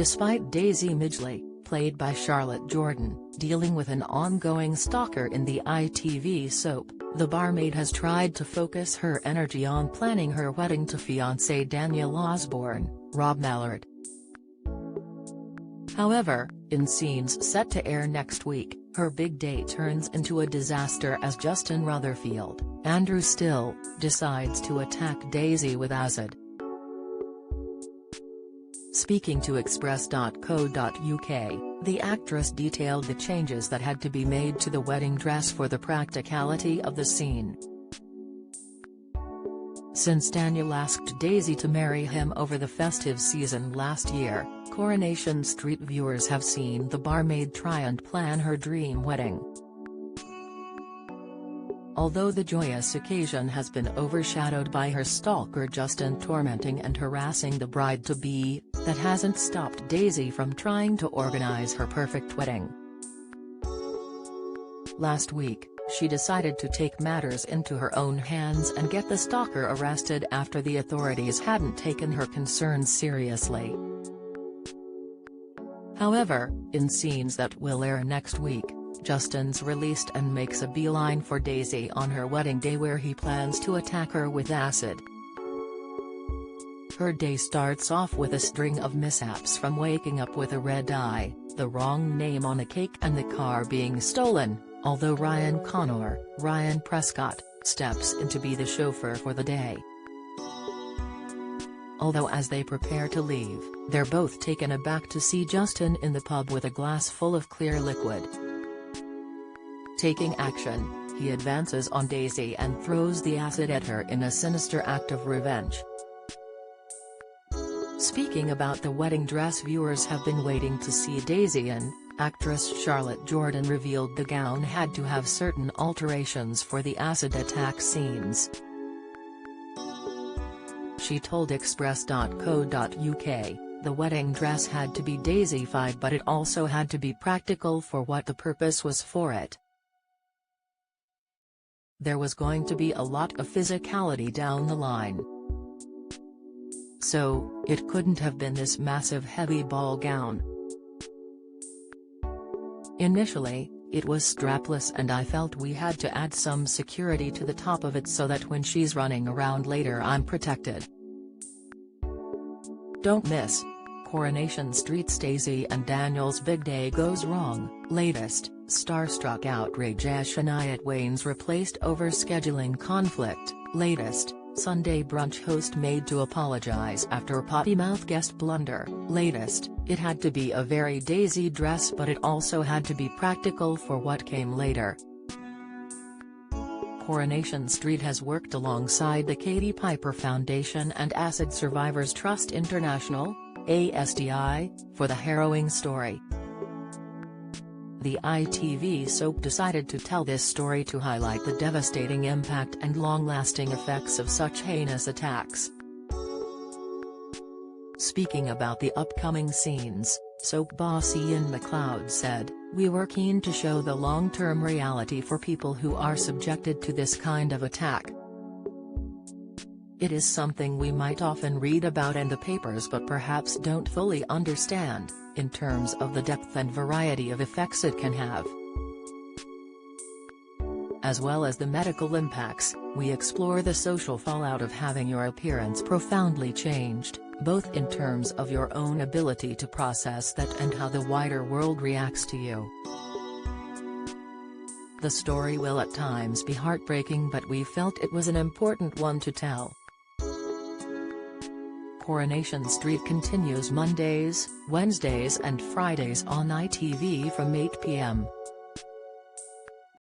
Despite Daisy Midgley, played by Charlotte Jordan, dealing with an ongoing stalker in the ITV soap, the barmaid has tried to focus her energy on planning her wedding to fiancé Daniel Osborne, Rob Mallard. However, in scenes set to air next week, her big day turns into a disaster as Justin Rutherfield, Andrew Still, decides to attack Daisy with acid. Speaking to Express.co.uk, the actress detailed the changes that had to be made to the wedding dress for the practicality of the scene. Since Daniel asked Daisy to marry him over the festive season last year, Coronation Street viewers have seen the barmaid try and plan her dream wedding. Although the joyous occasion has been overshadowed by her stalker Justin tormenting and harassing the bride-to-be, that hasn't stopped Daisy from trying to organize her perfect wedding. Last week, she decided to take matters into her own hands and get the stalker arrested after the authorities hadn't taken her concerns seriously. However, in scenes that will air next week, Justin's released and makes a beeline for Daisy on her wedding day where he plans to attack her with acid. Her day starts off with a string of mishaps, from waking up with a red eye, the wrong name on a cake and the car being stolen, although Ryan Prescott, steps in to be the chauffeur for the day. Although as they prepare to leave, they're both taken aback to see Justin in the pub with a glass full of clear liquid. Taking action, he advances on Daisy and throws the acid at her in a sinister act of revenge. Speaking about the wedding dress viewers have been waiting to see Daisy in, actress Charlotte Jordan revealed the gown had to have certain alterations for the acid attack scenes. She told Express.co.uk, the wedding dress had to be Daisy-fied, but it also had to be practical for what the purpose was for it. There was going to be a lot of physicality down the line. So, it couldn't have been this massive heavy ball gown. Initially, it was strapless and I felt we had to add some security to the top of it so that when she's running around later I'm protected. Don't miss Coronation Street's Daisy and Daniel's big day goes wrong. Latest, starstruck outrage as Shania Twain's replaced over scheduling conflict. Latest, Sunday brunch host made to apologize after potty mouth guest blunder. Latest, it had to be a very Daisy dress but it also had to be practical for what came later. Coronation Street has worked alongside the Katie Piper Foundation and Acid Survivors Trust International, ASTI, for the harrowing story. The ITV soap decided to tell this story to highlight the devastating impact and long-lasting effects of such heinous attacks. Speaking about the upcoming scenes, soap boss Ian MacLeod said, "We were keen to show the long-term reality for people who are subjected to this kind of attack. It is something we might often read about in the papers but perhaps don't fully understand, in terms of the depth and variety of effects it can have. As well as the medical impacts, we explore the social fallout of having your appearance profoundly changed, both in terms of your own ability to process that and how the wider world reacts to you. The story will at times be heartbreaking but we felt it was an important one to tell." Coronation Street continues Mondays, Wednesdays and Fridays on ITV from 8 p.m.